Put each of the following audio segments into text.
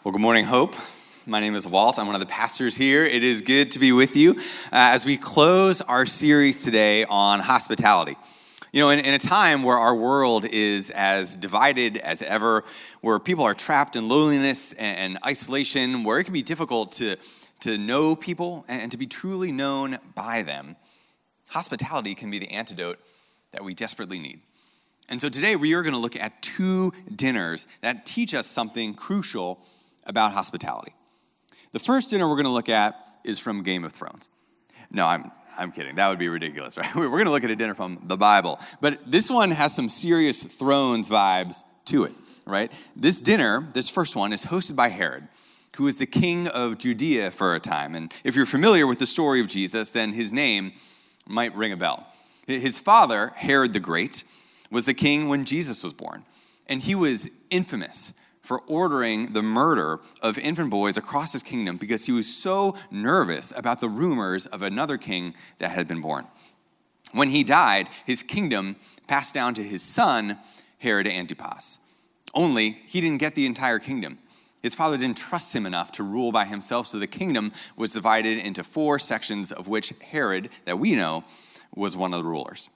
Well, good morning, Hope. My name is Walt. I'm one of the pastors here. It is good to be with you as we close our series today on hospitality. You know, in a time where our world is as divided as ever, where people are trapped in loneliness and isolation, where it can be difficult to know people and to be truly known by them, hospitality can be the antidote that we desperately need. And so today we are going to look at two dinners that teach us something crucial about hospitality. The first dinner we're going to look at is from Game of Thrones. No, I'm kidding. That would be ridiculous, right? We're going to look at a dinner from the Bible. But this one has some serious Thrones vibes to it, right? This dinner, this first one, is hosted by Herod, who was the king of Judea for a time. And if you're familiar with the story of Jesus, then his name might ring a bell. His father, Herod the Great, was the king when Jesus was born. And he was infamous for ordering the murder of infant boys across his kingdom because he was so nervous about the rumors of another king that had been born. When he died, his kingdom passed down to his son, Herod Antipas. Only he didn't get the entire kingdom. His father didn't trust him enough to rule by himself, so the kingdom was divided into 4 sections, of which Herod, that we know, was one of the rulers.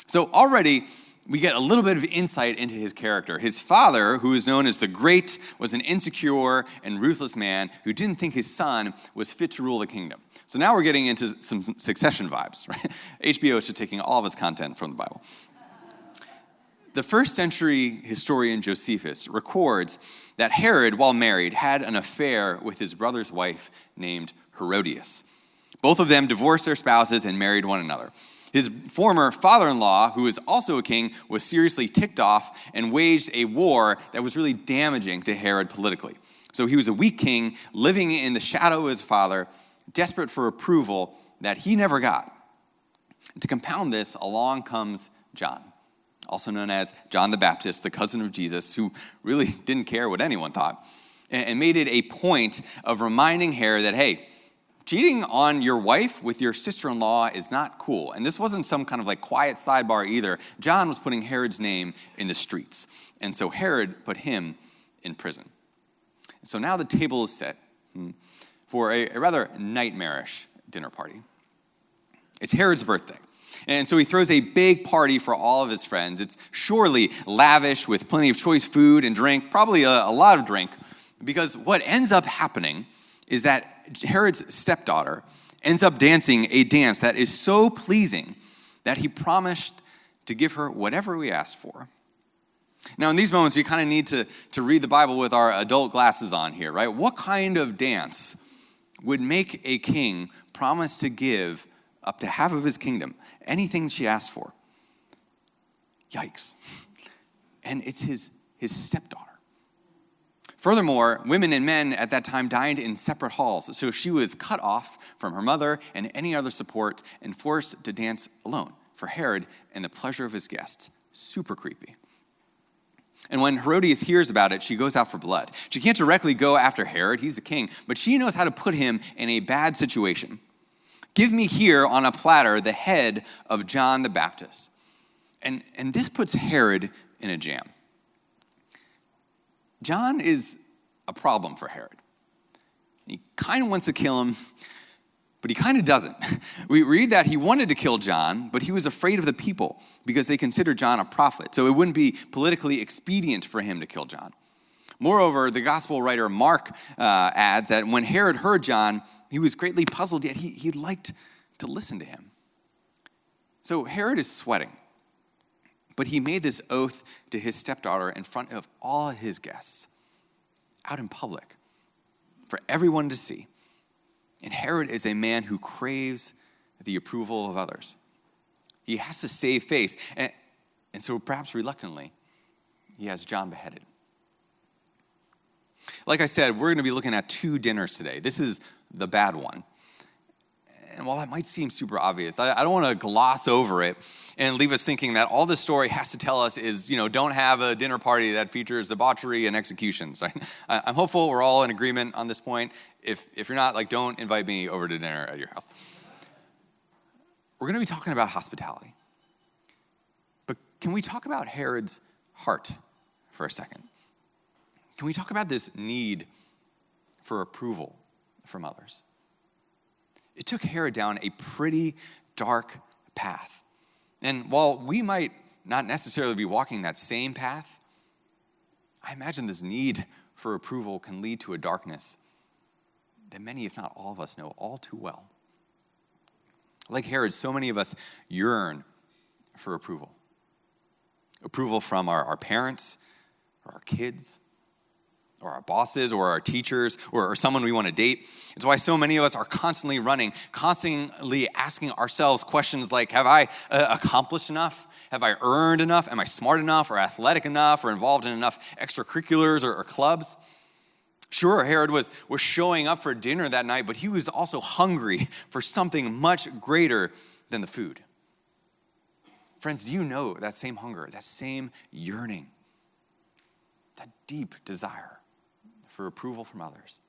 So already we get a little bit of insight into his character. His father, who is known as the Great, was an insecure and ruthless man who didn't think his son was fit to rule the kingdom. So now we're getting into some Succession vibes, right? HBO is just taking all of its content from the Bible. The first century historian Josephus records that Herod, while married, had an affair with his brother's wife named Herodias. Both of them divorced their spouses and married one another. His former father-in-law, who was also a king, was seriously ticked off and waged a war that was really damaging to Herod politically. So he was a weak king, living in the shadow of his father, desperate for approval that he never got. And to compound this, along comes John, also known as John the Baptist, the cousin of Jesus, who really didn't care what anyone thought, and made it a point of reminding Herod that, hey, cheating on your wife with your sister-in-law is not cool. And this wasn't some kind of like quiet sidebar either. John was putting Herod's name in the streets. And so Herod put him in prison. So now the table is set for a rather nightmarish dinner party. It's Herod's birthday. And so he throws a big party for all of his friends. It's surely lavish with plenty of choice food and drink, probably a lot of drink, because what ends up happening is that Herod's stepdaughter ends up dancing a dance that is so pleasing that he promised to give her whatever we asked for. Now, in these moments, we kind of need to read the Bible with our adult glasses on here, right? What kind of dance would make a king promise to give up to half of his kingdom anything she asked for? Yikes. And it's his stepdaughter. Furthermore, women and men at that time dined in separate halls, so she was cut off from her mother and any other support and forced to dance alone for Herod and the pleasure of his guests. Super creepy. And when Herodias hears about it, she goes out for blood. She can't directly go after Herod, he's the king, but she knows how to put him in a bad situation. Give me here on a platter the head of John the Baptist. And this puts Herod in a jam. John is a problem for Herod. He kind of wants to kill him, but he kind of doesn't. We read that he wanted to kill John, but he was afraid of the people because they considered John a prophet, so it wouldn't be politically expedient for him to kill John. Moreover, the gospel writer Mark adds that when Herod heard John, he was greatly puzzled, yet he liked to listen to him. So Herod is sweating. But he made this oath to his stepdaughter in front of all his guests, out in public, for everyone to see. And Herod is a man who craves the approval of others. He has to save face, and so perhaps reluctantly, he has John beheaded. Like I said, we're going to be looking at 2 dinners today. This is the bad one. And while that might seem super obvious, I don't want to gloss over it and leave us thinking that all this story has to tell us is, don't have a dinner party that features debauchery and executions. Right? I'm hopeful we're all in agreement on this point. If you're not, don't invite me over to dinner at your house. We're going to be talking about hospitality. But can we talk about Herod's heart for a second? Can we talk about this need for approval from others. It took Herod down a pretty dark path. And while we might not necessarily be walking that same path, I imagine this need for approval can lead to a darkness that many, if not all of us, know all too well. Like Herod, so many of us yearn for approval. Approval from our parents, or our kids, or our bosses, or our teachers, or someone we want to date. It's why so many of us are constantly running, constantly asking ourselves questions like, have I accomplished enough? Have I earned enough? Am I smart enough, or athletic enough, or involved in enough extracurriculars or clubs? Sure, Herod was showing up for dinner that night, but he was also hungry for something much greater than the food. Friends, do you know that same hunger, that same yearning, that deep desire for approval from others?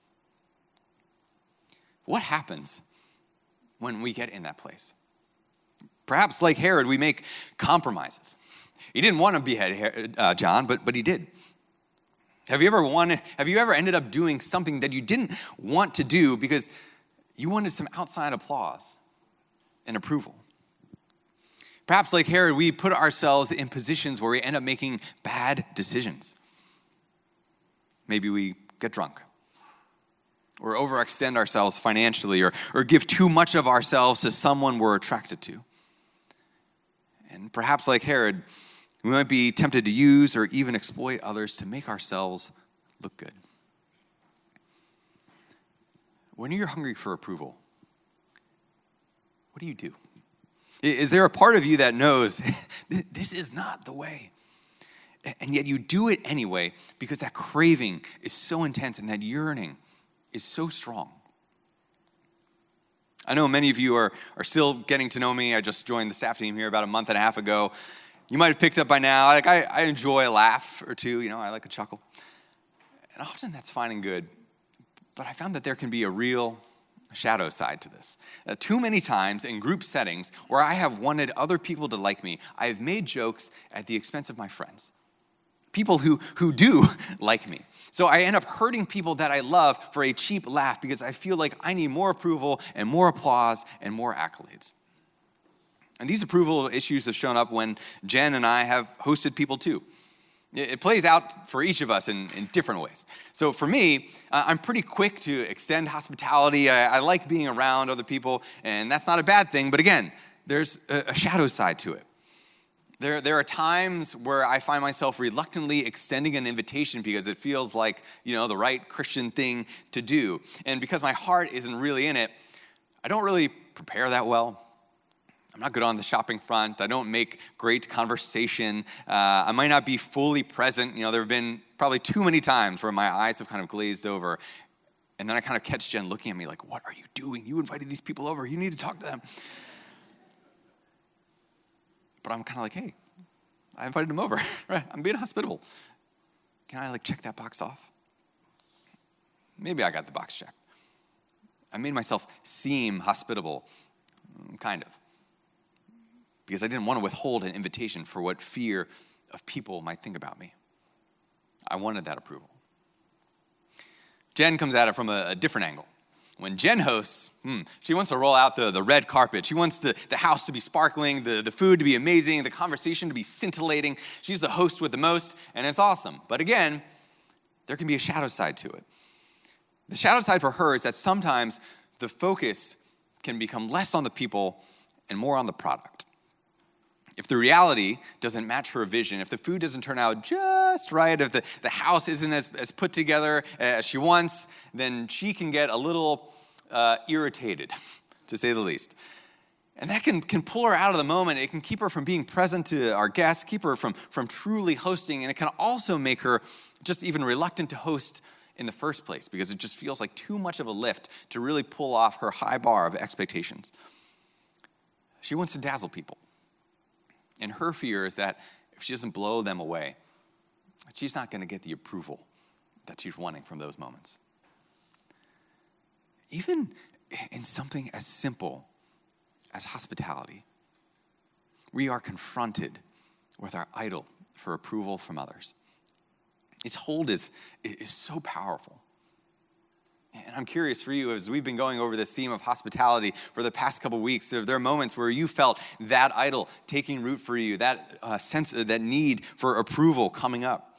What happens when we get in that place? Perhaps like Herod, we make compromises. He didn't want to behead John, but he did. Have you ever ended up doing something that you didn't want to do because you wanted some outside applause and approval? Perhaps like Herod, we put ourselves in positions where we end up making bad decisions. Maybe we get drunk, or overextend ourselves financially, or give too much of ourselves to someone we're attracted to. And perhaps like Herod, we might be tempted to use or even exploit others to make ourselves look good. When you're hungry for approval, what do you do? Is there a part of you that knows this is not the way? And yet you do it anyway because that craving is so intense and that yearning is so strong. I know many of you are still getting to know me. I just joined the staff team here about a month and a half ago. You might have picked up by now, I enjoy a laugh or two, I like a chuckle. And often that's fine and good, but I found that there can be a real shadow side to this. Too many times in group settings where I have wanted other people to like me, I have made jokes at the expense of my friends. People who do like me. So I end up hurting people that I love for a cheap laugh because I feel like I need more approval and more applause and more accolades. And these approval issues have shown up when Jen and I have hosted people too. It plays out for each of us in different ways. So for me, I'm pretty quick to extend hospitality. I like being around other people, and that's not a bad thing. But again, there's a shadow side to it. There are times where I find myself reluctantly extending an invitation because it feels like, the right Christian thing to do. And because my heart isn't really in it, I don't really prepare that well. I'm not good on the shopping front. I don't make great conversation. I might not be fully present. There have been probably too many times where my eyes have kind of glazed over. And then I kind of catch Jen looking at me like, what are you doing? You invited these people over. You need to talk to them. But I'm kind of like, hey, I invited them over. Right? I'm being hospitable. Can I check that box off? Maybe I got the box checked. I made myself seem hospitable, kind of. Because I didn't want to withhold an invitation for what fear of people might think about me. I wanted that approval. Jen comes at it from a different angle. When Jen hosts, she wants to roll out the red carpet. She wants the house to be sparkling, the food to be amazing, the conversation to be scintillating. She's the host with the most, and it's awesome. But again, there can be a shadow side to it. The shadow side for her is that sometimes the focus can become less on the people and more on the product. If the reality doesn't match her vision, if the food doesn't turn out just right, if the house isn't as put together as she wants, then she can get a little irritated, to say the least. And that can pull her out of the moment. It can keep her from being present to our guests, keep her from truly hosting, and it can also make her just even reluctant to host in the first place because it just feels like too much of a lift to really pull off her high bar of expectations. She wants to dazzle people. And her fear is that if she doesn't blow them away, she's not going to get the approval that she's wanting from those moments. Even in something as simple as hospitality, we are confronted with our idol for approval from others. Its hold is so powerful. And I'm curious for you, as we've been going over this theme of hospitality for the past couple weeks, are there moments where you felt that idol taking root for you, that sense, that need for approval coming up?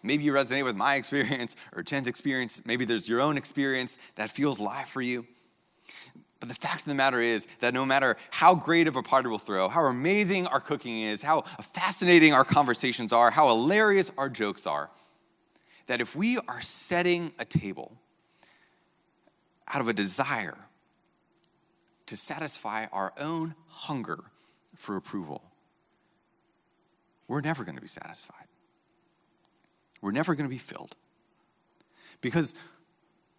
Maybe you resonate with my experience or Jen's experience. Maybe there's your own experience that feels live for you. But the fact of the matter is that no matter how great of a party we'll throw, how amazing our cooking is, how fascinating our conversations are, how hilarious our jokes are, that if we are setting a table out of a desire to satisfy our own hunger for approval, we're never going to be satisfied. We're never going to be filled. Because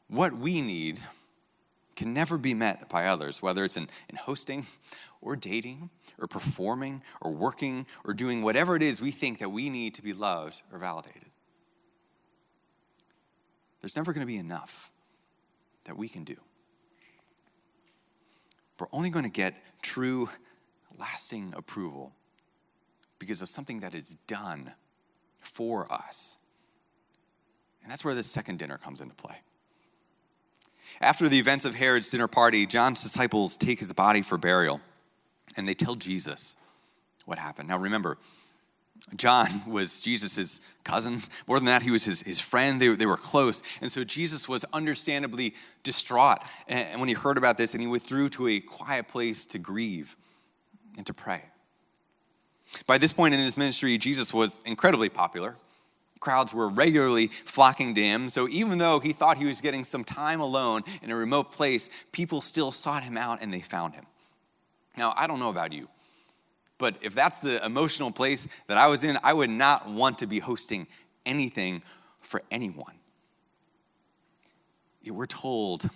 what we need can never be met by others, whether it's in hosting or dating or performing or working or doing whatever it is we think that we need to be loved or validated. There's never going to be enough that we can do. We're only going to get true, lasting approval because of something that is done for us. And that's where this second dinner comes into play. After the events of Herod's dinner party, John's disciples take his body for burial, and they tell Jesus what happened. Now remember, John was Jesus' cousin. More than that, he was his friend. They were close. And so Jesus was understandably distraught and when he heard about this, and he withdrew to a quiet place to grieve and to pray. By this point in his ministry, Jesus was incredibly popular. Crowds were regularly flocking to him. So even though he thought he was getting some time alone in a remote place, people still sought him out and they found him. Now, I don't know about you, but if that's the emotional place that I was in, I would not want to be hosting anything for anyone. Yet we're told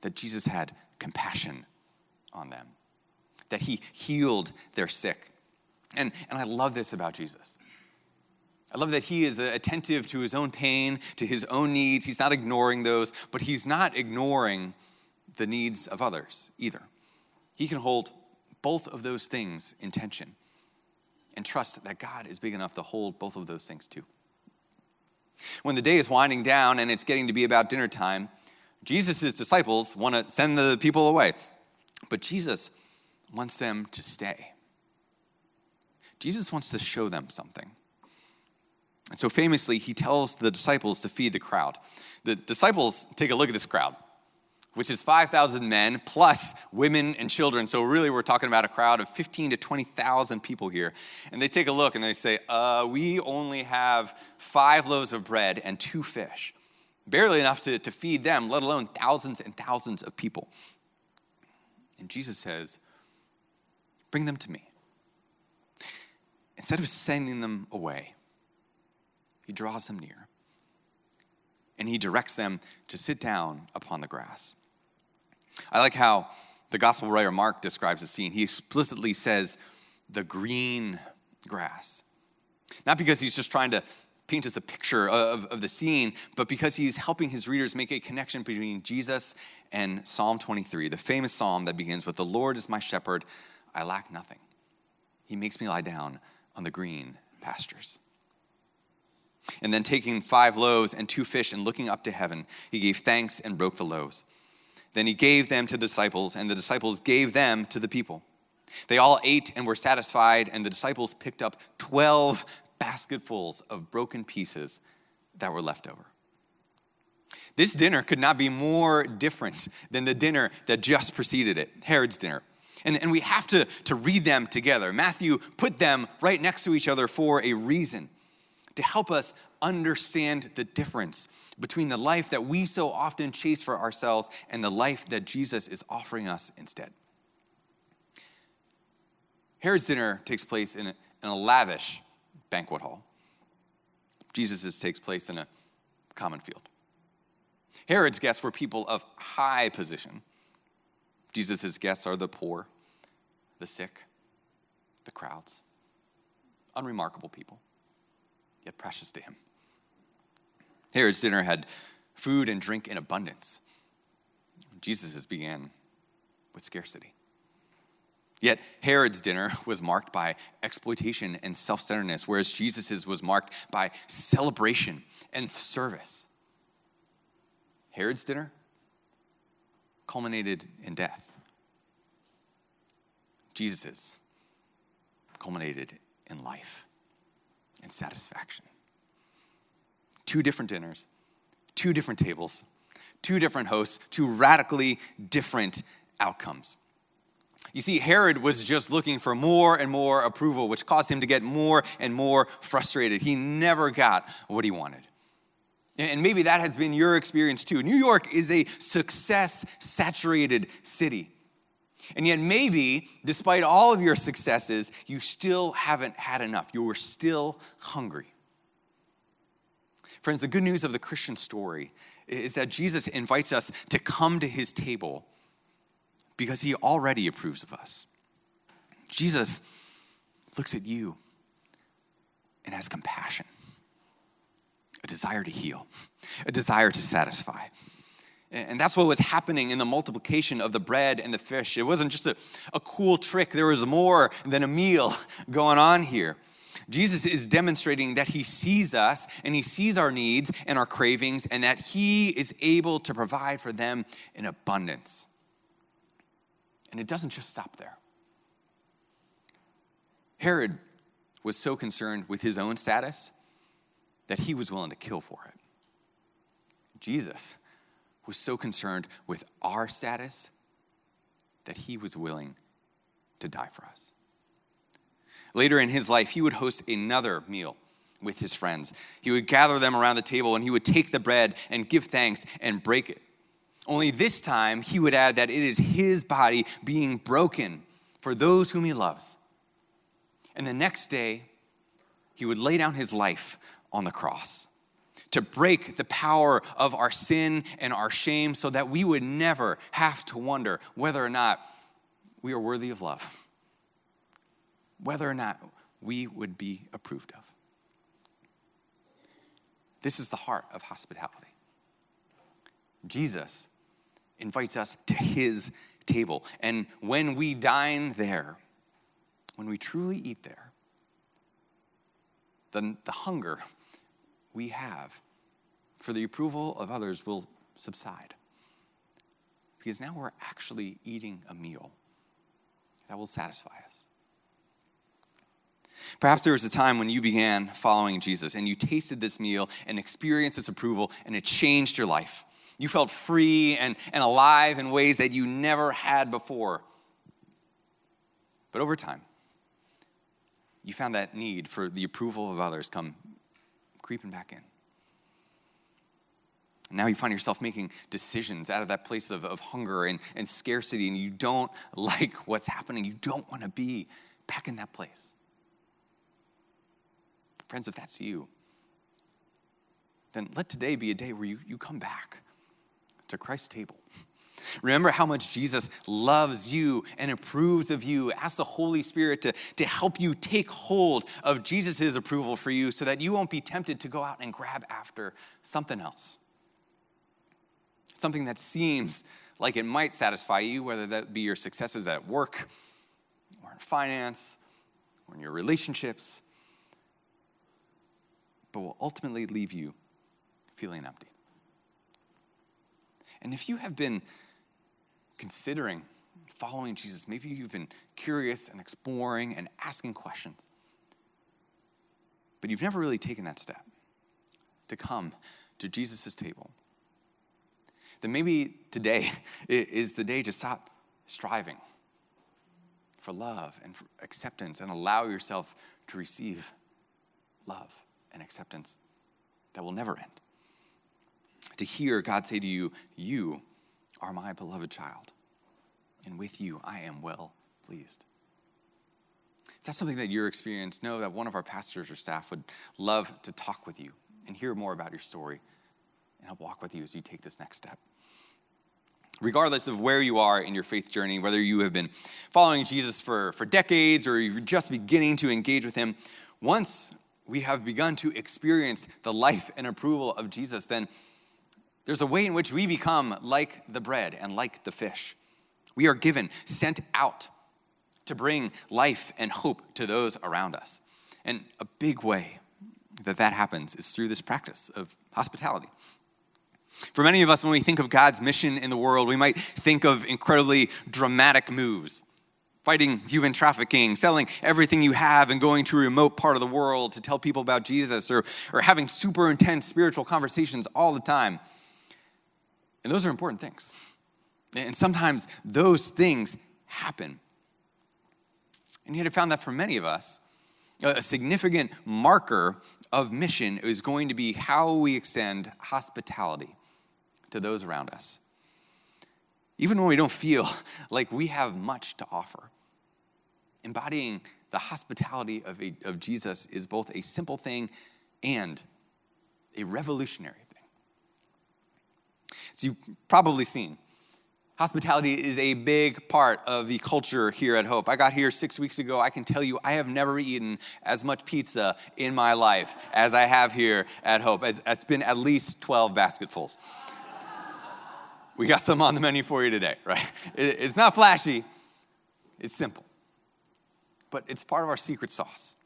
that Jesus had compassion on them, that he healed their sick. And I love this about Jesus. I love that he is attentive to his own pain, to his own needs. He's not ignoring those, but he's not ignoring the needs of others either. He can hold both of those things in tension and trust that God is big enough to hold both of those things too. When the day is winding down and it's getting to be about dinner time, Jesus' disciples want to send the people away, but Jesus wants them to stay. Jesus wants to show them something. And so famously, he tells the disciples to feed the crowd. The disciples take a look at this crowd, which is 5,000 men plus women and children. So really, we're talking about a crowd of 15 to 20,000 people here. And they take a look and they say, we only have 5 loaves of bread and 2 fish. Barely enough to feed them, let alone thousands and thousands of people. And Jesus says, bring them to me. Instead of sending them away, he draws them near, and he directs them to sit down upon the grass. I like how the gospel writer Mark describes the scene. He explicitly says, the green grass. Not because he's just trying to paint us a picture of the scene, but because he's helping his readers make a connection between Jesus and Psalm 23, the famous psalm that begins with, the Lord is my shepherd, I lack nothing. He makes me lie down on the green pastures. And then taking 5 loaves and 2 fish and looking up to heaven, he gave thanks and broke the loaves. Then he gave them to the disciples, and the disciples gave them to the people. They all ate and were satisfied, and the disciples picked up 12 basketfuls of broken pieces that were left over. This dinner could not be more different than the dinner that just preceded it, Herod's dinner. And we have to read them together. Matthew put them right next to each other for a reason, to help us understand the difference between the life that we so often chase for ourselves and the life that Jesus is offering us instead. Herod's dinner takes place in a lavish banquet hall. Jesus's takes place in a common field. Herod's guests were people of high position. Jesus's guests are the poor, the sick, the crowds. Unremarkable people, yet precious to him. Herod's dinner had food and drink in abundance. Jesus's began with scarcity. Yet Herod's dinner was marked by exploitation and self-centeredness, whereas Jesus's was marked by celebration and service. Herod's dinner culminated in death. Jesus's culminated in life and satisfaction. 2 different dinners, 2 different tables, 2 different hosts, 2 radically different outcomes. You see, Herod was just looking for more and more approval, which caused him to get more and more frustrated. He never got what he wanted. And maybe that has been your experience too. New York is a success-saturated city. And yet maybe, despite all of your successes, you still haven't had enough. You are still hungry. Friends, the good news of the Christian story is that Jesus invites us to come to his table because he already approves of us. Jesus looks at you and has compassion, a desire to heal, a desire to satisfy. And that's what was happening in the multiplication of the bread and the fish. It wasn't just a cool trick. There was more than a meal going on here. Jesus is demonstrating that he sees us and he sees our needs and our cravings and that he is able to provide for them in abundance. And it doesn't just stop there. Herod was so concerned with his own status that he was willing to kill for it. Jesus was so concerned with our status that he was willing to die for us. Later in his life, he would host another meal with his friends. He would gather them around the table and he would take the bread and give thanks and break it. Only this time, he would add that it is his body being broken for those whom he loves. And the next day, he would lay down his life on the cross to break the power of our sin and our shame so that we would never have to wonder whether or not we are worthy of love, whether or not we would be approved of. This is the heart of hospitality. Jesus invites us to his table. And when we dine there, when we truly eat there, then the hunger we have for the approval of others will subside. Because now we're actually eating a meal that will satisfy us. Perhaps there was a time when you began following Jesus and you tasted this meal and experienced this approval and it changed your life. You felt free and alive in ways that you never had before. But over time, you found that need for the approval of others come creeping back in. And now you find yourself making decisions out of that place of hunger and scarcity, and you don't like what's happening. You don't want to be back in that place. Friends, if that's you, then let today be a day where you come back to Christ's table. Remember how much Jesus loves you and approves of you. Ask the Holy Spirit to help you take hold of Jesus' approval for you so that you won't be tempted to go out and grab after something else. Something that seems like it might satisfy you, whether that be your successes at work or in finance or in your relationships, but will ultimately leave you feeling empty. And if you have been considering following Jesus, maybe you've been curious and exploring and asking questions, but you've never really taken that step to come to Jesus' table, then maybe today is the day to stop striving for love and for acceptance and allow yourself to receive love and acceptance that will never end. To hear God say to you, you are my beloved child, and with you I am well pleased. If that's something that you're experienced, know that one of our pastors or staff would love to talk with you and hear more about your story and help walk with you as you take this next step. Regardless of where you are in your faith journey, whether you have been following Jesus for decades or you're just beginning to engage with him, once we have begun to experience the life and approval of Jesus, then there's a way in which we become like the bread and like the fish. We are given, sent out to bring life and hope to those around us. And a big way that happens is through this practice of hospitality. For many of us, when we think of God's mission in the world, we might think of incredibly dramatic moves. Fighting human trafficking, selling everything you have and going to a remote part of the world to tell people about Jesus, or having super intense spiritual conversations all the time. And those are important things. And sometimes those things happen. And yet I found that for many of us, a significant marker of mission is going to be how we extend hospitality to those around us. Even when we don't feel like we have much to offer. Embodying the hospitality of Jesus is both a simple thing and a revolutionary thing. As you've probably seen, hospitality is a big part of the culture here at Hope. I got here 6 weeks ago. I can tell you I have never eaten as much pizza in my life as I have here at Hope. It's been at least 12 basketfuls. We got some on the menu for you today, right? It's not flashy. It's simple. But it's part of our secret sauce.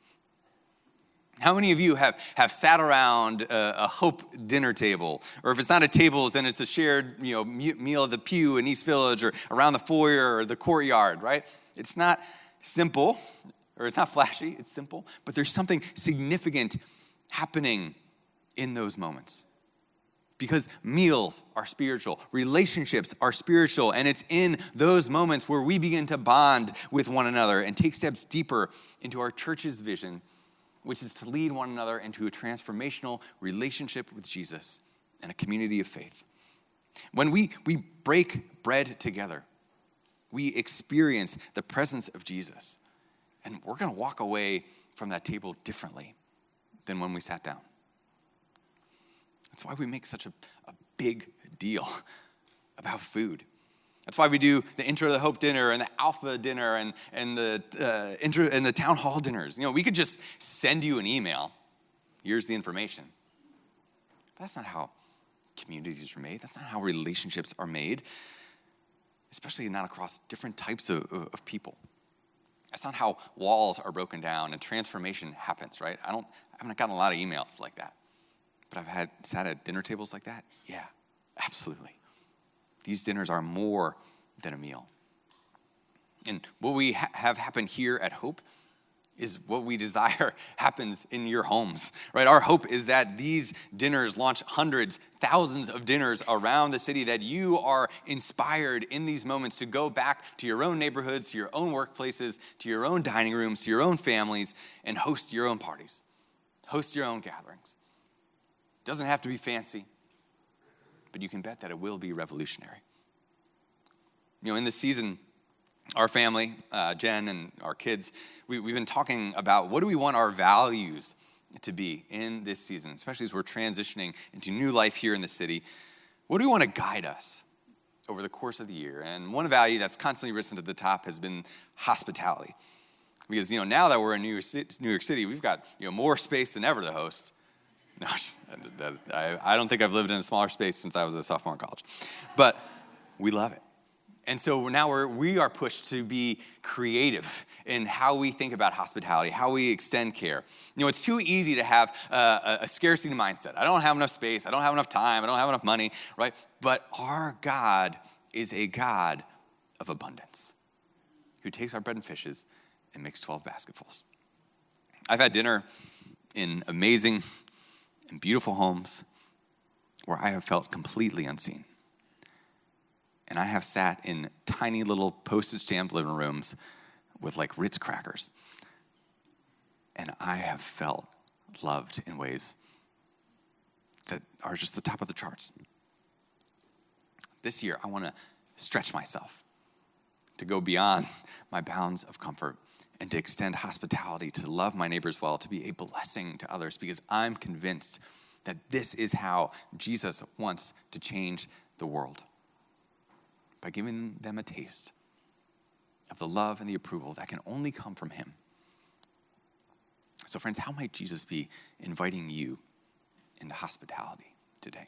How many of you have sat around a Hope dinner table? Or if it's not a table, then it's a shared meal at the pew in East Village or around the foyer or the courtyard, right? It's not simple, or it's not flashy, it's simple. But there's something significant happening in those moments. Because meals are spiritual, relationships are spiritual, and it's in those moments where we begin to bond with one another and take steps deeper into our church's vision, which is to lead one another into a transformational relationship with Jesus and a community of faith. When we break bread together, we experience the presence of Jesus, and we're going to walk away from that table differently than when we sat down. That's why we make such a big deal about food. That's why we do the intro to the Hope dinner and the Alpha dinner and the intro and the town hall dinners. We could just send you an email. Here's the information. But that's not how communities are made. That's not how relationships are made, especially not across different types of people. That's not how walls are broken down and transformation happens, right? I haven't gotten a lot of emails like that. But I've sat at dinner tables like that? Yeah, absolutely. These dinners are more than a meal. And what we have happen here at Hope is what we desire happens in your homes, right? Our hope is that these dinners launch hundreds, thousands of dinners around the city, that you are inspired in these moments to go back to your own neighborhoods, to your own workplaces, to your own dining rooms, to your own families, and host your own parties, host your own gatherings. Doesn't have to be fancy, but you can bet that it will be revolutionary. In this season, our family, Jen and our kids, we've been talking about what do we want our values to be in this season, especially as we're transitioning into new life here in the city. What do we want to guide us over the course of the year? And one value that's constantly risen to the top has been hospitality. Because, now that we're in New York City, we've got, more space than ever to host. No, I don't think I've lived in a smaller space since I was a sophomore in college. But we love it. And so now we are pushed to be creative in how we think about hospitality, how we extend care. It's too easy to have a scarcity mindset. I don't have enough space. I don't have enough time. I don't have enough money, right? But our God is a God of abundance who takes our bread and fishes and makes 12 basketfuls. I've had dinner in amazing and beautiful homes where I have felt completely unseen. And I have sat in tiny little postage stamped living rooms with Ritz crackers. And I have felt loved in ways that are just the top of the charts. This year, I want to stretch myself to go beyond my bounds of comfort and to extend hospitality, to love my neighbors well, to be a blessing to others, because I'm convinced that this is how Jesus wants to change the world, by giving them a taste of the love and the approval that can only come from him. So friends, how might Jesus be inviting you into hospitality today?